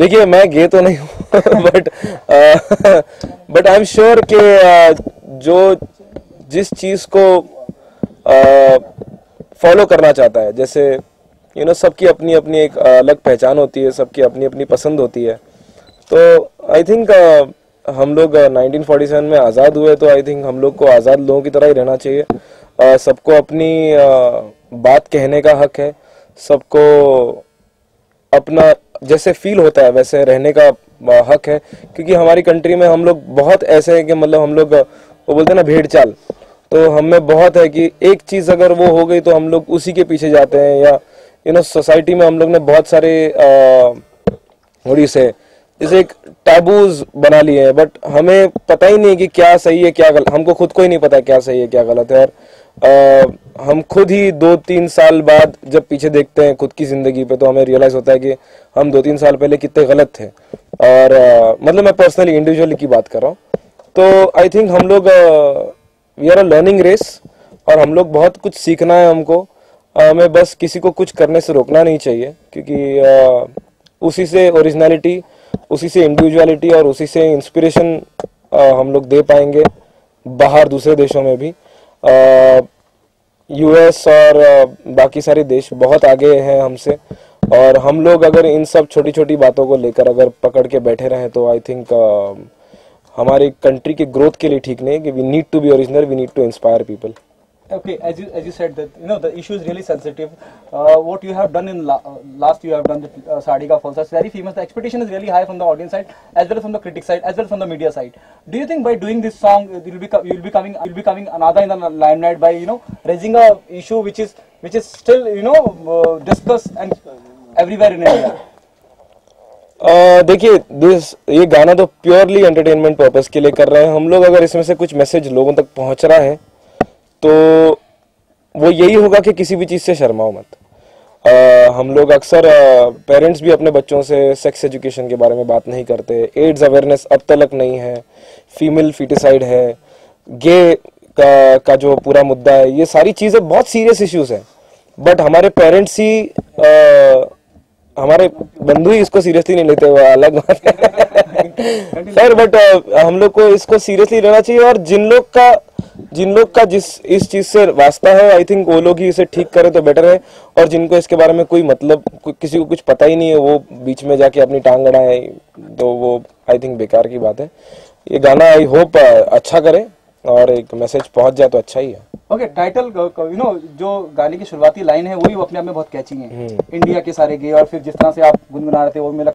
देखिए मैं गे तो नहीं हूँ बट आई एम श्योर कि जो जिस चीज को फॉलो करना चाहता है, जैसे सबकी अपनी अपनी एक अलग पहचान होती है, सबकी अपनी अपनी पसंद होती है। तो आई थिंक हम लोग 1947 में आज़ाद हुए, तो आई थिंक हम लोग को आज़ाद लोगों की तरह ही रहना चाहिए। सबको अपनी बात कहने का हक है, सबको अपना जैसे फील होता है वैसे रहने का हक है। क्योंकि हमारी कंट्री में हम लोग बहुत ऐसे हैं कि मतलब हम लोग वो बोलते हैं ना भेड़ चाल, तो हम में बहुत है कि एक चीज अगर वो हो गई तो हम लोग उसी के पीछे जाते हैं। या सोसाइटी में हम लोग ने बहुत सारे थोड़ी से इसे एक टैबूज बना लिए हैं, बट हमें पता ही नहीं कि क्या सही है क्या गलत। हमको खुद को ही नहीं पता क्या सही है क्या गलत है। और हम खुद ही 2-3 साल बाद जब पीछे देखते हैं खुद की जिंदगी पे, तो हमें रियलाइज होता है कि हम 2-3 साल पहले कितने गलत थे। और मतलब मैं पर्सनली इंडिविजुअली की बात कर रहा हूँ। तो आई थिंक हम लोग we are a learning race, और हम लोग बहुत कुछ सीखना है हमको। हमें बस किसी को कुछ करने से रोकना नहीं चाहिए, क्योंकि उसी से ओरिजिनलिटी, उसी से इंडिविजुअलिटी और उसी से इंस्पिरेशन हम लोग दे पाएंगे बाहर दूसरे देशों में भी। यूएस और बाकी सारे देश बहुत आगे हैं हमसे, और हम लोग अगर इन सब छोटी छोटी बातों को लेकर अगर पकड़ के बैठे रहें तो आई थिंक हमारी कंट्री के ग्रोथ के लिए ठीक नहीं है। कि we need to be original, we need to inspire people. Okay, as you said that the issue is really sensitive. What you have done in last, you have done the Sadi Ka Falsa. It's very famous. The expectation is really high from the audience side, as well as from the critic side, as well as from the media side. Do you think by doing this song, you'll be coming another in the limelight by raising a issue which is still discussed and everywhere in India? देखिए ये गाना तो purely entertainment purpose के लिए कर रहे हैं हम लोग। अगर इसमें से कुछ मैसेज लोगों तक पहुंच रहा है तो वो यही होगा कि किसी भी चीज़ से शर्माओ मत। हम लोग अक्सर पेरेंट्स भी अपने बच्चों से सेक्स एजुकेशन के बारे में बात नहीं करते। एड्स अवेयरनेस अब तक नहीं है, फीमेल फिटिसाइड है, गे का जो पूरा मुद्दा है, ये सारी चीज़ें बहुत सीरियस इश्यूज हैं। बट हमारे पेरेंट्स ही हमारे बंधु ही इसको सीरियसली नहीं लेते, हुए अलग बात है सर। बट हम लोग को इसको सीरियसली लेना चाहिए, और जिन लोग का इस चीज से वास्ता है, आई थिंक वो लोग ही इसे ठीक करें तो बेटर है। और जिनको इसके बारे में कोई मतलब किसी को कुछ पता ही नहीं है, वो बीच में जाके अपनी टांग अड़ाए, तो वो आई थिंक बेकार की बात है। ये गाना आई होप अच्छा करे और एक मैसेज पहुंच जाए तो अच्छा ही है। ओके, टाइटल जो गाने की शुरुआती लाइन है वही अपने आप में बहुत कैची है। इंडिया के सारे गे, और फिर जिस तरह से आप गुनगुना रहे थे वो मेरा